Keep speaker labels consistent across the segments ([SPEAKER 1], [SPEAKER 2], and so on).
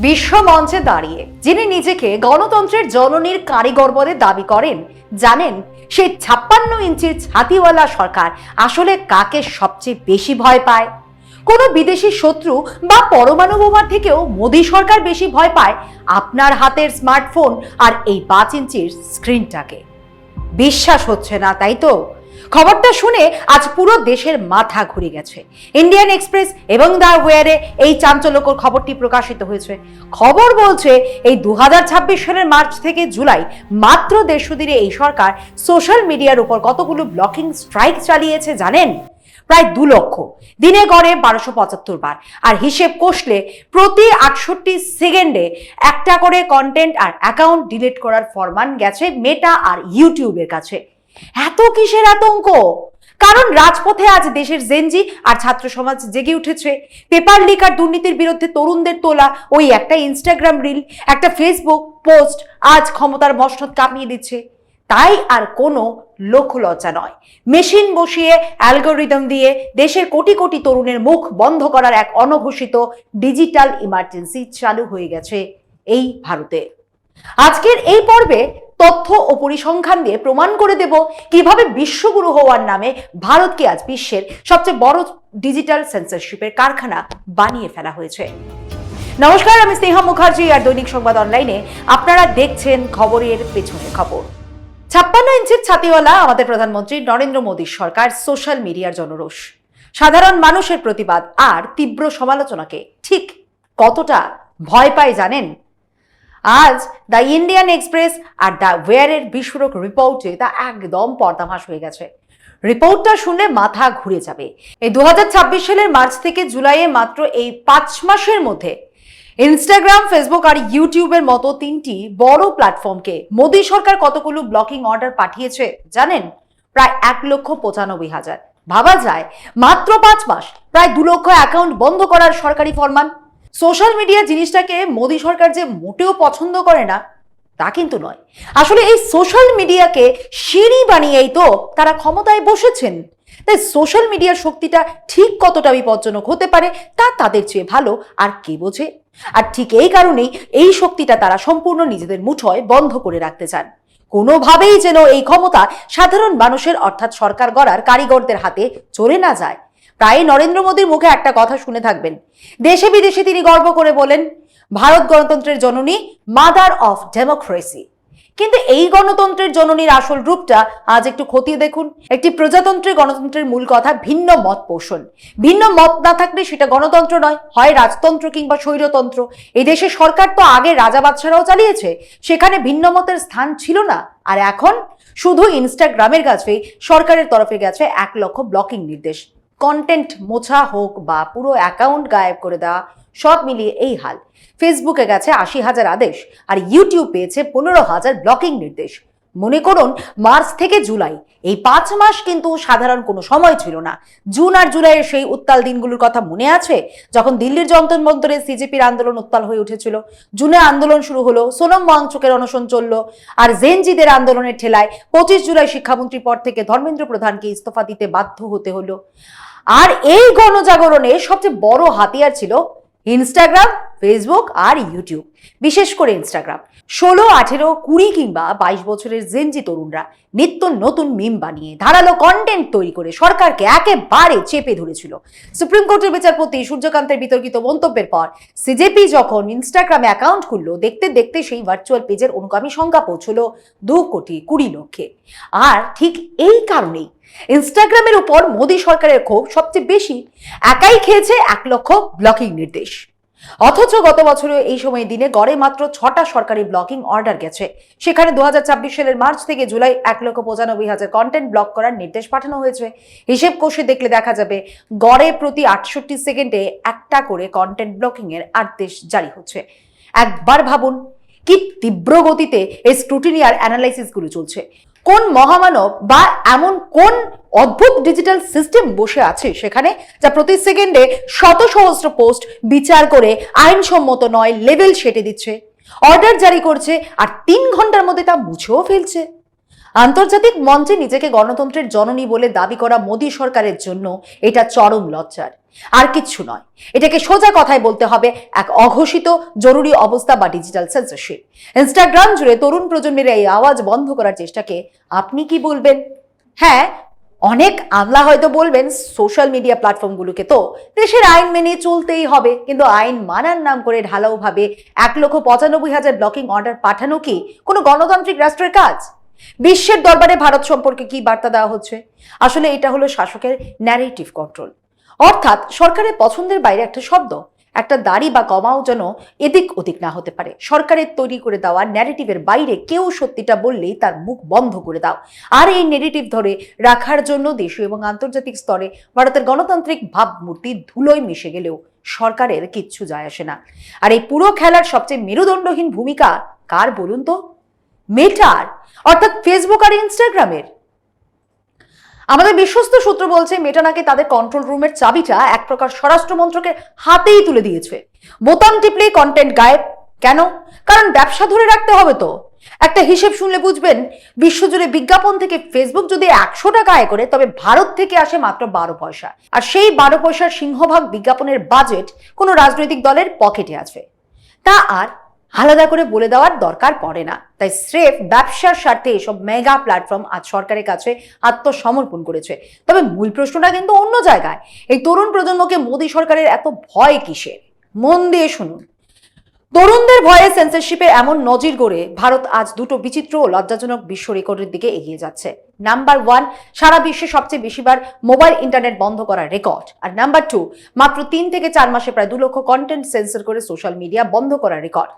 [SPEAKER 1] বিশ্ব মঞ্চে দাঁড়িয়ে যিনি নিজেকে গণতন্ত্রের জননীর কারিগর বলে দাবি করেন, জানেন সেই 56 ইঞ্চির ছাতিওয়ালা সরকার আসলে কাকে সবচেয়ে বেশি ভয় পায়? কোনো বিদেশি শত্রু বা পরমাণু বোমার থেকেও মোদী সরকার বেশি ভয় পায় আপনার হাতের স্মার্টফোন আর এই 5 ইঞ্চির স্ক্রিনটাকে। বিশ্বাস হচ্ছে না, তাই তো? খবরটা শুনে আজ পুরো দেশের মাথা ঘুরে গেছে। ইন্ডিয়ান এক্সপ্রেস এবং দ্য ওয়্যারে এই চাঞ্চল্যকর খবরটি প্রকাশিত হয়েছে। খবর বলছে এই 2026 সালের মার্চ থেকে জুলাই মাত্র 150 দিনে এই সরকার সোশ্যাল মিডিয়ার উপর কতগুলো ব্লকিং স্ট্রাইক চালিয়েছে জানেন? প্রায় 2 লক্ষ, দিনে গড়ে 1275 বার। আর হিসেব কষলে প্রতি 68 সেকেন্ডে একটা করে কন্টেন্ট আর অ্যাকাউন্ট ডিলিট করার ফরমান গেছে মেটা আর ইউটিউবের কাছে। এত কিসের আতঙ্ক? কারণ রাজপথে আজ দেশের জেনজি আর ছাত্র সমাজ জেগে উঠেছে। পেপার লিক আর দুর্নীতির বিরুদ্ধে তরুণদের তোলা ওই একটা ইনস্টাগ্রাম রিল, একটা ফেসবুক পোস্ট আজ ক্ষমতার মসনদ কাঁপিয়ে দিচ্ছে। তাই আর কোনো লোকলজ্জা নয়, মেশিন বসিয়ে অ্যালগোরিদম দিয়ে দেশের কোটি কোটি তরুণের মুখ বন্ধ করার এক অনঘোষিত ডিজিটাল ইমার্জেন্সি চালু হয়ে গেছে এই ভারতে। আজকের এই পর্বে তথ্য ও পরিসংখ্যান দিয়ে প্রমাণ করে দেব কিভাবে বিশ্বগুরু হওয়ার নামে ভারতকে আজ বিশ্বের সবচেয়ে বড় ডিজিটাল সেন্সরশিপের কারখানা বানিয়ে ফেলা হয়েছে। নমস্কার, আমি স্নেহা মুখার্জি আর দৈনিক সংবাদ অনলাইনে আপনারা দেখছেন খবরের পেছনের খবর। 56 ইঞ্চির ছাতিওয়ালা আমাদের প্রধানমন্ত্রী নরেন্দ্র মোদীর সরকার সোশ্যাল মিডিয়ার জনরোষ, সাধারণ মানুষের প্রতিবাদ আর তীব্র সমালোচনাকে ঠিক কতটা ভয় পায় জানেন? আজ দ্য ইন্ডিয়ান এক্সপ্রেস আর দ্য ওয়্যারের বিস্ফোরক রিপোর্টে তা একদম পর্দাফাঁস হয়ে গেছে। রিপোর্টটা শুনলে মাথা ঘুরে যাবে। এই 2026 সালের মার্চ থেকে জুলাইয়ে মাত্র এই 5 মাসের মধ্যে ইনস্টাগ্রাম, ফেসবুক আর ইউটিউবের মতো 3টি বড় প্ল্যাটফর্মকে মোদী সরকার কতগুলো ব্লকিং অর্ডার পাঠিয়েছে জানেন? প্রায় 1,95,000। ভাবা যায় মাত্র 5 মাস প্রায় 2 লক্ষ অ্যাকাউন্ট বন্ধ করার সরকারি ফরমান। সোশ্যাল মিডিয়া জিনিসটাকে মোদী সরকার যে মোটেও পছন্দ করে না তা কিন্তু নয়। আসলে এই সোশ্যাল মিডিয়াকে সিঁড়ি বানিয়েই তো তারা ক্ষমতায় বসেছেন। তাই সোশ্যাল মিডিয়ার শক্তিটা ঠিক কতটা বিপজ্জনক হতে পারে তা তাদের চেয়ে ভালো আর কে বোঝে। আর ঠিক এই কারণেই এই শক্তিটা তারা সম্পূর্ণ নিজেদের মুঠোয় বন্ধ করে রাখতে চান। কোনোভাবেই যেন এই ক্ষমতা সাধারণ মানুষের অর্থাৎ সরকার গড়ার কারিগরদের হাতে চলে না যায়। তাই নরেন্দ্র মোদীর মুখে একটা কথা শুনে থাকবেন, দেশে বিদেশে তিনি গর্ব করে বলেন ভারত গণতন্ত্রের জননী, মাদার অফ ডেমোক্রেসি। কিন্তু এই গণতন্ত্রের জননীর আসল রূপটা আজ একটু খতিয়ে দেখুন। একটি প্রজাতন্ত্রের গণতন্ত্রের মূল কথা ভিন্ন মত পোষণ। ভিন্ন মত না থাকলে সেটা গণতন্ত্র নয়, হয় রাজতন্ত্র কিংবা স্বৈরতন্ত্র। এই দেশের সরকার তো আগে রাজা বাদশারাও চালিয়েছে, সেখানে ভিন্ন মতের স্থান ছিল না। আর এখন শুধু ইনস্টাগ্রামের কাছে সরকারের তরফে গেছে 1 লক্ষ ব্লকিং নির্দেশ। কন্টেন্ট মোছা হোক বা পুরো অ্যাকাউন্ট গায়েব করে দেওয়া, সব মিলিয়ে এই হাল। ফেসবুকে গেছে 80,000 আদেশ আর ইউটিউব পেয়েছে 15,000 ব্লকিং নির্দেশ। মনে করুন মার্চ থেকে জুলাই এই 5 মাস কিন্তু সাধারণ কোনো সময় ছিল না। জুন আর জুলাইয়ের সেই উত্তাল দিনগুলোর কথা মনে আছে, যখন দিল্লির যন্তর মন্তরে সিজেপির আন্দোলন উত্তাল হয়ে উঠেছিল। জুনে আন্দোলন শুরু হলো, সোনম ওয়াংচুকের অনশন চলল, আর জেনজিদের আন্দোলনের ঠেলায় 25 জুলাই শিক্ষামন্ত্রী পদ থেকে ধর্মেন্দ্র প্রধানকে ইস্তফা দিতে বাধ্য হতে হলো। আর এই গণজাগরণে সবচেয়ে বড় হাতিয়ার ছিল ইনস্টাগ্রাম, ফেসবুক আর ইউটিউব। বিশেষ করে ইনস্টাগ্রাম। 16, 18, 20 কিংবা 22 বছরের জেনজি তরুণরা নিত্য নতুন মিম বানিয়ে ধারালো কন্টেন্ট তৈরি করে সরকারকে একেবারে চেপে ধরেছিল। সুপ্রিম কোর্টের বিচারপতি সূর্যকান্তের বিতর্কিত মন্তব্যের পর সিজেপি যখন ইনস্টাগ্রামে অ্যাকাউন্ট খুলল, দেখতে দেখতে সেই ভার্চুয়াল পেজের অনুগামী সংখ্যা পৌঁছল 2,20,00,000। আর ঠিক এই কারণেই ইনস্টাগ্রামের উপর মোদী সরকারের ক্ষোভ সবচেয়ে বেশি। একাই খেয়েছে 1 লক্ষ ব্লকিং নির্দেশ। অথচ গত বছরে এই সময় দিনে গড়ে মাত্র 6টা সরকারি ব্লকিং অর্ডার গেছে। সেখানে 2026 সালের মার্চ থেকে জুলাই 1,95,000 কন্টেন্ট ব্লক করার নির্দেশ পাঠানো হয়েছে। হিসেব কষে দেখলে দেখা যাবে গড়ে প্রতি 68 সেকেন্ডে একটা করে কন্টেন্ট ব্লকিং এর আদেশ জারি হচ্ছে। একবার ভাবুন কি তীব্র গতিতে এই স্ক্রুটিনি আর অ্যানালাইসিস গুলো চলছে। কোন মহামানব বা এমন কোন অদ্ভুত ডিজিটাল সিস্টেম বসে আছে সেখানে, যা প্রতি সেকেন্ডে শত সহস্র পোস্ট বিচার করে আইনসম্মত নয় লেভেল সেটে দিচ্ছে, অর্ডার জারি করছে আর 3 ঘন্টার মধ্যে তা মুছেও ফেলছে। আন্তর্জাতিক মঞ্চে নিজেকে গণতন্ত্রের জননী বলে দাবি করা মোদী সরকারের জন্য এটা চরম লজ্জার। আর কিচ্ছু নয়, এটাকে সোজা কথায় বলতে হবে এক অঘোষিত জরুরি অবস্থা বা ডিজিটাল সেন্সরশিপ। ইনস্টাগ্রাম জুড়ে তরুণ প্রজন্মের এই আওয়াজ বন্ধ করার চেষ্টাকে আপনি কি বলবেন? হ্যাঁ, অনেক আমলা হয়তো বলবেন সোশ্যাল মিডিয়া প্ল্যাটফর্মগুলোকে তো দেশের আইন মেনে চলতেই হবে, কিন্তু আইন মানার নাম করে ঢালাওভাবে 1,95,000 ব্লকিং অর্ডার পাঠানো কি কোনো গণতান্ত্রিক রাষ্ট্রের কাজ? বিশ্বের দরবারে ভারত সম্পর্কে কি বার্তা দেওয়া হচ্ছে? আসলে এটা হলো শাসকের ন্যারেটিভ কন্ট্রোল, অর্থাৎ সরকারের পছন্দের বাইরে একটা শব্দ, একটা দাড়ি বা কমাও যেন এদিক ওদিক না হতে পারে। সরকারের তৈরি করে দেওয়া ন্যারেটিভের বাইরে কেউ সত্যিটা বললেই তার মুখ বন্ধ করে দাও। আর এই ন্যারেটিভ ধরে রাখার জন্য দেশীয় এবং আন্তর্জাতিক স্তরে ভারতের গণতান্ত্রিক ভাবমূর্তি ধুলোয় মিশে গেলেও সরকারের কিচ্ছু যায় আসে না। আর এই পুরো খেলার সবচেয়ে মেরুদণ্ডহীন ভূমিকা কার বলুন তো? মেটার, অর্থাৎ ফেসবুক আর ইনস্টাগ্রামের। আমাদের বিশ্বস্ত সূত্র বলছে মেটা নাকি তাদের কন্ট্রোল রুমের চাবিটা এক প্রকার স্বরাষ্ট্র মন্ত্রকের হাতেই তুলে দিয়েছে। বোতাম টিপলেই কন্টেন্ট গায়েব। কেন? কারণ ব্যবসা ধরে রাখতে হবে তো। একটা হিসেব শুনলে বুঝবেন, বিশ্বজুড়ে বিজ্ঞাপন থেকে ফেসবুক যদি 100 টাকা আয় করে, তবে ভারত থেকে আসে মাত্র 12 পয়সা। আর সেই 12 পয়সার সিংহভাগ বিজ্ঞাপনের বাজেট কোনো রাজনৈতিক দলের পকেটে আছে। তা আর আলাদা করে বলে দেওয়ার দরকার পড়ে না। তাই স্রেফ ব্যবসার স্বার্থে এসব মেগা প্ল্যাটফর্ম আজ সরকারের কাছে আত্মসমর্পণ করেছে। তবে মূল প্রশ্নটা কিন্তু অন্য জায়গায়। এই তরুণ প্রজন্মকে মোদী সরকারের এত ভয় কিসের? মন দিয়ে শুনুন। তরুণদের ভয়ে সেন্সরশিপে এমন নজির গড়ে ভারত আজ দুটো বিচিত্র ও লজ্জাজনক বিশ্ব রেকর্ডের দিকে এগিয়ে যাচ্ছে। নাম্বার 1, সারা বিশ্বে সবচেয়ে বেশিবার মোবাইল ইন্টারনেট বন্ধ করার রেকর্ড। আর নাম্বার 2, মাত্র 3 থেকে 4 মাসে প্রায় 2 লক্ষ কন্টেন্ট সেন্সর করে সোশ্যাল মিডিয়া বন্ধ করার রেকর্ড।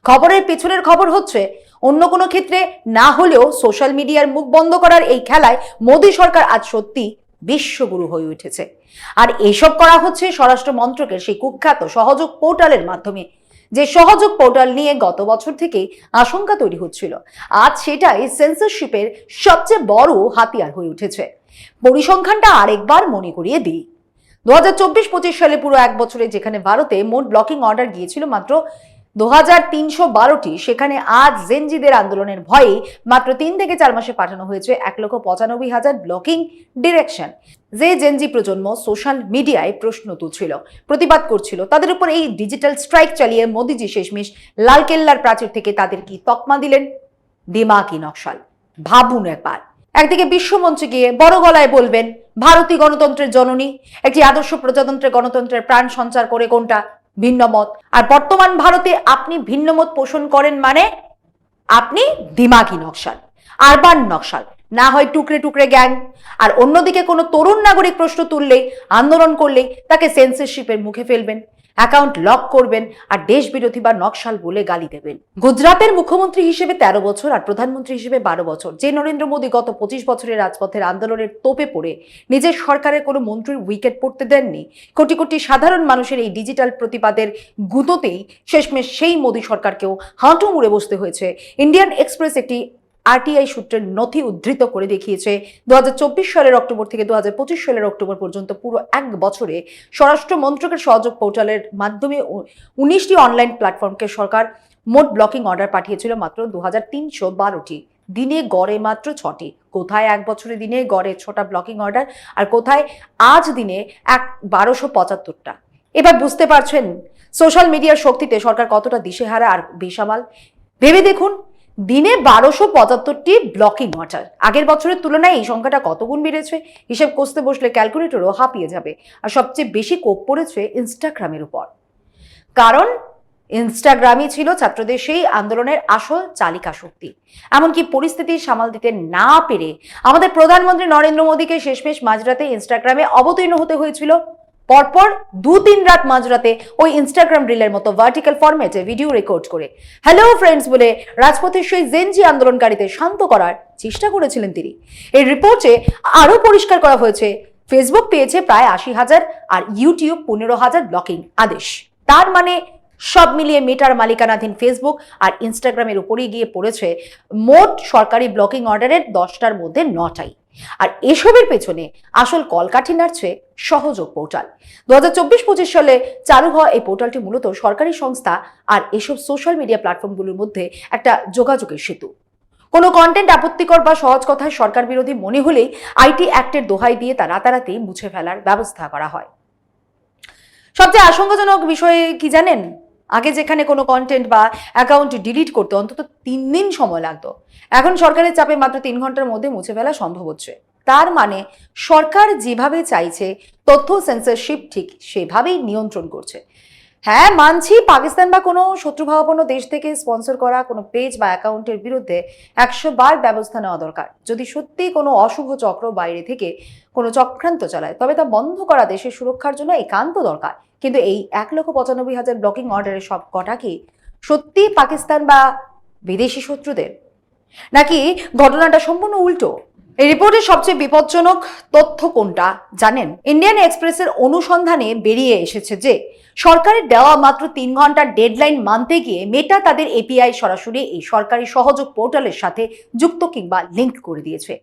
[SPEAKER 1] খবরের পেছনের খবর হচ্ছে, অন্য কোনো ক্ষেত্রে না হলেও সোশ্যাল মিডিয়ার মুখ বন্ধ করার এই খেলায় মোদী সরকার আজ সত্যি বিশ্বগুরু হয়ে উঠেছে। আর এসব করা হচ্ছে স্বরাষ্ট্র মন্ত্রকের সেই কুখ্যাত সহযোগ পোর্টালের মাধ্যমে, যে সহযোগ পোর্টাল নিয়ে গত বছর থেকে আশঙ্কা তৈরি হচ্ছিল। আজ সেটাই সেন্সরশিপের সবচেয়ে বড় হাতিয়ার হয়ে উঠেছে। পরিসংখ্যানটা আরেকবার মনে করিয়ে দিই। 2024-25 সালে পুরো এক বছরে যেখানে ভারতে মোট ব্লকিং অর্ডার গিয়েছিল মাত্র 2392টি, সেখানে আজ জেনজিদের আন্দোলনের ভয়ে মাত্র 3 থেকে 4 মাসে পাঠানো হয়েছে 1,95,000 ব্লকিং ডিরেকশন। যে জেনজি প্রজন্ম সোশ্যাল মিডিয়ায় প্রশ্ন তুলছিল, প্রতিবাদ করছিল, তাদের উপর এই ডিজিটাল স্ট্রাইক চালিয়ে মোদিজি শেষমেশ লালকেল্লার প্রাচীর থেকে তাদের কি তকমা দিলেন? দিমাগি নকশাল। ভাবুন একবার, একদিকে বিশ্বমঞ্চে গিয়ে বড় গলায় বলবেন ভারতীয় গণতন্ত্রের জননী, একটি আদর্শ প্রজাতন্ত্রের গণতন্ত্রের প্রাণ সঞ্চার করে কোনটা ভিন্নমত। আর বর্তমান ভারতে আপনি ভিন্নমত পোষণ করেন মানে আপনি দিমাগি নকশাল, আরবান নকশাল, না হয় টুকরে টুকরে গ্যাং। আর অন্যদিকে কোনো তরুণ নাগরিক প্রশ্ন তুললেই, আন্দোলন করলেই তাকে সেন্সরশিপের মুখে ফেলবেন, অ্যাকাউন্ট লক করবেন আর দেশ বিরোধী বা নকশাল বলে গালি দেবেন। গুজরাটের মুখ্যমন্ত্রী হিসেবে 13 বছর আর প্রধানমন্ত্রী হিসেবে 12 বছর যে নরেন্দ্র মোদী গত 25 বছরের রাজপথের আন্দোলনের তোপে পড়ে নিজের সরকারের কোনো মন্ত্রীর উইকেট পড়তে দেননি, কোটি কোটি সাধারণ মানুষের এই ডিজিটাল প্রতিবাদের গুঁতোতেই শেষমেশ সেই মোদী সরকারকেও হাঁটু মুড়ে বসতে হয়েছে। ইন্ডিয়ান এক্সপ্রেস একটি আরটিআই সূত্রের নথি উদ্ধৃত করে দেখিয়েছে, 2024 সালের অক্টোবর থেকে 2025 সালের অক্টোবর পর্যন্ত পুরো এক বছরে স্বরাষ্ট্র মন্ত্রকের সহযোগ পোর্টালের মাধ্যমে 19টি অনলাইন প্ল্যাটফর্মকে সরকার মোট ব্লকিং অর্ডার পাঠিয়েছিল মাত্র 2312টি। দিনে গড়ে মাত্র 6টি। কোথায় এক বছরে দিনে গড়ে 6টা ব্লকিং অর্ডার, আর কোথায় আজ দিনে 1275টা। এবার বুঝতে পারছেন সোশ্যাল মিডিয়ার শক্তিতে সরকার কতটা দিশেহারা আর বেসামাল। ভেবে দেখুন, দিনে 1275টি ব্লকিং অর্ডার। আগের বছরের তুলনায় এই সংখ্যাটা কত গুণ বেড়েছে? হিসেব কষতে বসলে ক্যালকুলেটরও হাঁপিয়ে যাবে। আর সবচেয়ে বেশি কোপ পড়েছে ইনস্টাগ্রামের উপর, কারণ ইনস্টাগ্রামই ছিল ছাত্রদের সেই আন্দোলনের আসল চালিকা শক্তি। এমনকি পরিস্থিতি সামাল দিতে না পেরে আমাদের প্রধানমন্ত্রী নরেন্দ্র মোদীকে শেষমেশ মাঝরাতে ইনস্টাগ্রামে অবতীর্ণ হতে হয়েছিল। পরপর 2-3 রাত মাঝরাতে ওই ইনস্টাগ্রাম রিলের মতো ভার্টিক্যাল ফরম্যাটে ভিডিও রেকর্ড করে হ্যালো ফ্রেন্ডস বলে রাজপথের সেই জেনজি আন্দোলনকারীদের শান্ত করার চেষ্টা করেছিলেন তিনি। এই রিপোর্টে আরো পরিষ্কার করা হয়েছে, ফেসবুক পেয়েছে প্রায় 80,000 আর ইউটিউব 15,000 ব্লকিং আদেশ। তার মানে সব মিলিয়ে মেটার মালিকানাধীন ফেসবুক আর ইনস্টাগ্রামের উপরেই গিয়ে পড়েছে মোট সরকারি ব্লকিং অর্ডারের 10টার মধ্যে 9টাই। আর এসবের পেছনে আসল কলকাঠি নাড়ছে সহযোগ পোর্টাল। 2024-25 সালে চালু হওয়া এই পোর্টালটি মূলত সরকারি সংস্থা আর এসব সোশ্যাল মিডিয়া প্ল্যাটফর্মগুলোর মধ্যে একটা যোগাযোগের সেতু। কোনো কন্টেন্ট আপত্তিকর বা সহজ কথায় সরকার বিরোধী মনে হলেই আইটি অ্যাক্টের দোহাই দিয়ে তা রাতারাতি মুছে ফেলার ব্যবস্থা করা হয়। সবচেয়ে আশঙ্কাজনক বিষয় কি জানেন? আগে যেখানে কোনো কন্টেন্ট বা অ্যাকাউন্ট ডিলিট করতে অন্তত 3 দিন সময় লাগতো, এখন সরকারের চাপে মাত্র 3 ঘন্টার মধ্যে মুছে ফেলা সম্ভব হচ্ছে। তার মানে সরকার যেভাবে চাইছে তথ্য সেন্সরশিপ ঠিক সেভাবেই নিয়ন্ত্রণ করছে। হ্যাঁ, মানছি পাকিস্তান বা কোনো শত্রুভাবাপন্ন দেশ থেকে স্পন্সর করা কোনো পেজ বা অ্যাকাউন্টের বিরুদ্ধে 100 বার ব্যবস্থা নেওয়া দরকার। যদি সত্যি কোনো অশুভ চক্র বাইরে থেকে কোনো চক্রান্ত চালায়, তবে তা বন্ধ করা দেশের সুরক্ষার জন্য একান্ত দরকার। কিন্তু এই 1,95,000 ব্লকিং অর্ডারের সব কটা কি সত্যি পাকিস্তান বা বিদেশি শত্রুদের, নাকি ঘটনাটা সম্পূর্ণ উল্টো? এই রিপোর্টের সবচেয়ে বিপজ্জনক তথ্য কোনটা জানেন? ইন্ডিয়ান এক্সপ্রেসের অনুসন্ধানে বেরিয়ে এসেছে যে সরকারের দেওয়া মাত্র 3 ঘন্টার ডেডলাইন মানতে গিয়ে মেটা তাদের এপিআই সরাসরি এই সরকারি সহযোগ পোর্টালের সাথে যুক্ত কিংবা লিংক করে দিয়েছে।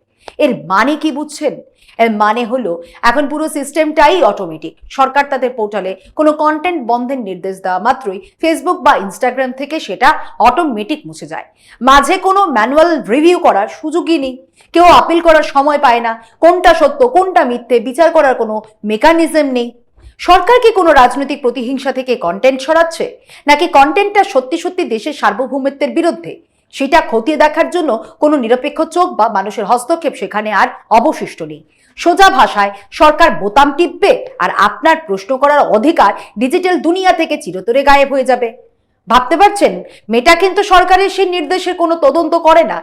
[SPEAKER 1] এর মানে কি বুঝছেন? এর মানে হলো এখন পুরো সিস্টেমটাই অটোমেটিক। সরকার তাদের পোর্টালে কোনো কন্টেন্ট বন্ধের নির্দেশ দেওয়া মাত্রই ফেসবুক বা ইনস্টাগ্রাম থেকে সেটা অটোমেটিক মুছে যায়। মাঝে কোনো ম্যানুয়াল রিভিউ করার সুযোগই নেই, কেউ আপিল করার সময় পায় না, কোনটা সত্য কোনটা মিথ্যে বিচার করার কোনো মেকানিজম নেই। সরকার কি কোনো রাজনৈতিক প্রতিহিংসা থেকে কন্টেন্ট ছড়াচ্ছে, নাকি কন্টেন্টটা সত্যি সত্যি দেশের সার্বভৌমত্বের বিরুদ্ধে? সেটা খতিয়ে দেখার জন্য কোনো নিরপেক্ষ চোখ বা মানুষের হস্তক্ষেপ সেখানে আর অবশিষ্ট নেই। সোজা ভাষায় সরকার বোতাম টিপবে আর আপনার প্রশ্ন করার অধিকার ডিজিটাল দুনিয়া থেকে চিরতরে গায়েব হয়ে যাবে। ভাবতে পারছেন? মেটা কিন্তু সরকারের সেই নির্দেশের কোনো তদন্ত করে না,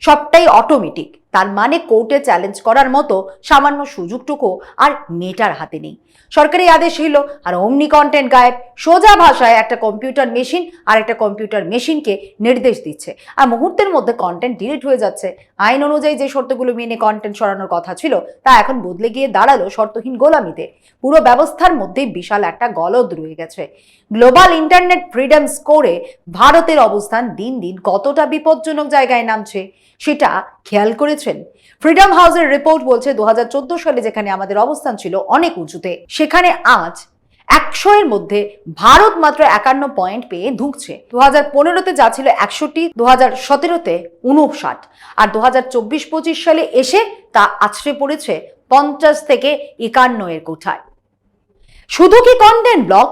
[SPEAKER 1] সবটাই অটোমেটিক। তার মানে কোর্টে চ্যালেঞ্জ করার মতো সামান্য সুযোগটুকু আর মেটার হাতে নেই। সরকারি আদেশ হইল আর অমনি কন্টেন্ট গায়েব। সোজা ভাষায় একটা কম্পিউটার মেশিন আর একটা কম্পিউটার মেশিনকে নির্দেশ দিচ্ছে আর মুহূর্তের মধ্যে কন্টেন্ট ডিলিট হয়ে যাচ্ছে। আইন অনুযায়ী যে শর্তগুলো মেনে কন্টেন্ট সরানোর কথা ছিল তা এখন বদলে গিয়ে দাঁড়ালো শর্তহীন গোলামিতে। পুরো ব্যবস্থার মধ্যেই বিশাল একটা গলদ রয়ে গেছে। গ্লোবাল ইন্টারনেট ফ্রিডম স্কোরে ভারতের অবস্থান দিন দিন কতটা বিপজ্জনক জায়গায় নামছে সেটা খেয়াল করেছেন? ফ্রিডম হাউসের রিপোর্ট বলছে 2014 সালে যেখানে আমাদের অবস্থান ছিল অনেক উঁচুতে, সেখানে আজ 100-এর মধ্যে ভারত মাত্র 51 পয়েন্ট পেয়ে ধুঁকছে। 2015-তে যা ছিল 61, 2017-তে 59 আর 2024-25 সালে এসে তা আছড়ে পড়েছে 50 থেকে 51-এর কোঠায়। শুধু কি কন্টেন্ট ব্লক?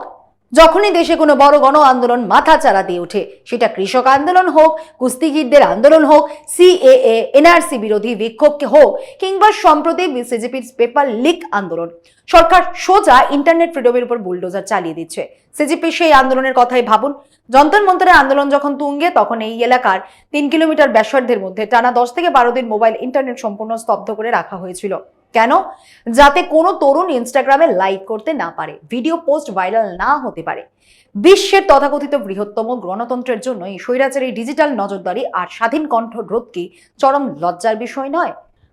[SPEAKER 1] যখনই দেশে কোনো বড় গণ আন্দোলন মাথা চাড়া দিয়ে ওঠে, সেটা কৃষক আন্দোলন হোক, কুস্তিগিরদের আন্দোলন হোক, সিএএ এনআরসি বিরোধী বিক্ষোভ হোক, কিংবা সম্প্রতি সিজেপির পেপার লিক আন্দোলন, সরকার সোজা ইন্টারনেট ফ্রিডমের উপর বুলডোজার চালিয়ে দিচ্ছে। সিজেপির সেই আন্দোলনের কথাই ভাবুন। যন্তর মন্তরের আন্দোলন যখন তুঙ্গে, তখন এই এলাকার 3 কিলোমিটার ব্যাসার্ধের মধ্যে টানা 10 থেকে 12 দিন মোবাইল ইন্টারনেট সম্পূর্ণ স্তব্ধ করে রাখা হয়েছিল। কেন? যাতে কোনো তরুণ ইনস্টাগ্রামে লাইক করতে না পারে, ভিডিও পোস্ট ভাইরাল না হতে পারে। বিশ্বের তথাকথিত বৃহত্তম গণতন্ত্রের জন্য এই স্বৈরাচারী ডিজিটাল নজরদারি আর স্বাধীন কণ্ঠ রোধ কি চরম লজ্জার বিষয় নয়?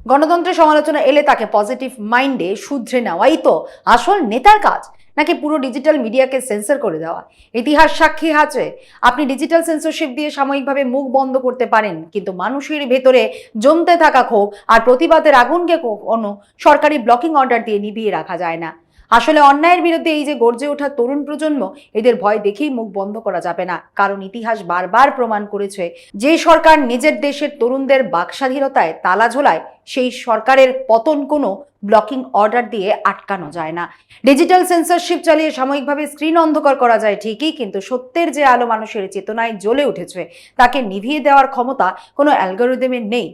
[SPEAKER 1] গণতন্ত্রের সমালোচনা এলে তাকে পজিটিভ মাইন্ডে শুধরে নেওয়াই তো আসল নেতার কাজ, নাকি পুরো ডিজিটাল মিডিয়াকে সেন্সর করে দেওয়া? ইতিহাস সাক্ষী আছে, আপনি ডিজিটাল সেন্সরশিপ দিয়ে সাময়িকভাবে মুখ বন্ধ করতে পারেন, কিন্তু মানুষের ভেতরে জমতে থাকা ক্ষোভ আর প্রতিবাদের আগুনকে কোনো সরকারি ব্লকিং অর্ডার দিয়ে নিভিয়ে রাখা যায় না। আসলে অন্যায়ের বিরুদ্ধে এই যে গর্জে ওঠা তরুণ প্রজন্ম, এদের ভয় দেখেই মুখ বন্ধ করা যাবে না। কারণ ইতিহাস বারবার প্রমাণ করেছে, যে সরকার নিজের দেশের তরুণদের বাকস্বাধীনতায় তালা ঝোলায়, সেই সরকারের পতন কোনো ব্লকিং অর্ডার দিয়ে আটকানো যায় না। ডিজিটাল সেন্সরশিপ চালিয়ে সাময়িকভাবে স্ক্রিন অন্ধকার করা যায় ঠিকই, কিন্তু সত্যের যে আলো মানুষের চেতনায় জ্বলে উঠেছে তাকে নিভিয়ে দেওয়ার ক্ষমতা কোনো অ্যালগরিদমের নেই।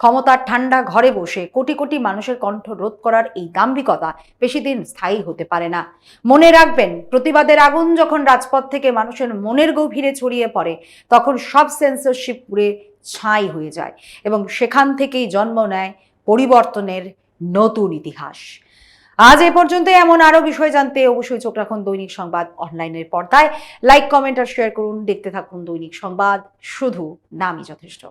[SPEAKER 1] ক্ষমতার ঠান্ডা ঘরে বসে কোটি কোটি মানুষের কণ্ঠ রোধ করার এই দাম্ভিকতা বেশি দিন স্থায়ী হতে পারে না। মনে রাখবেন, প্রতিবাদের আগুন যখন রাজপথ থেকে মানুষের মনের গভীরে ছড়িয়ে পড়ে, তখন সব সেন্সরশিপ পুড়ে ছাই হয়ে যায় এবং সেখান থেকেই জন্ম নেয় পরিবর্তনের নতুন ইতিহাস। আজ এ পর্যন্ত। এমন আরো বিষয় জানতে অবশ্যই চোখ রাখুন দৈনিক সংবাদ অনলাইনের পর্দায়। লাইক, কমেন্ট আর শেয়ার করুন। দেখতে থাকুন দৈনিক সংবাদ, শুধু নামই যথেষ্ট।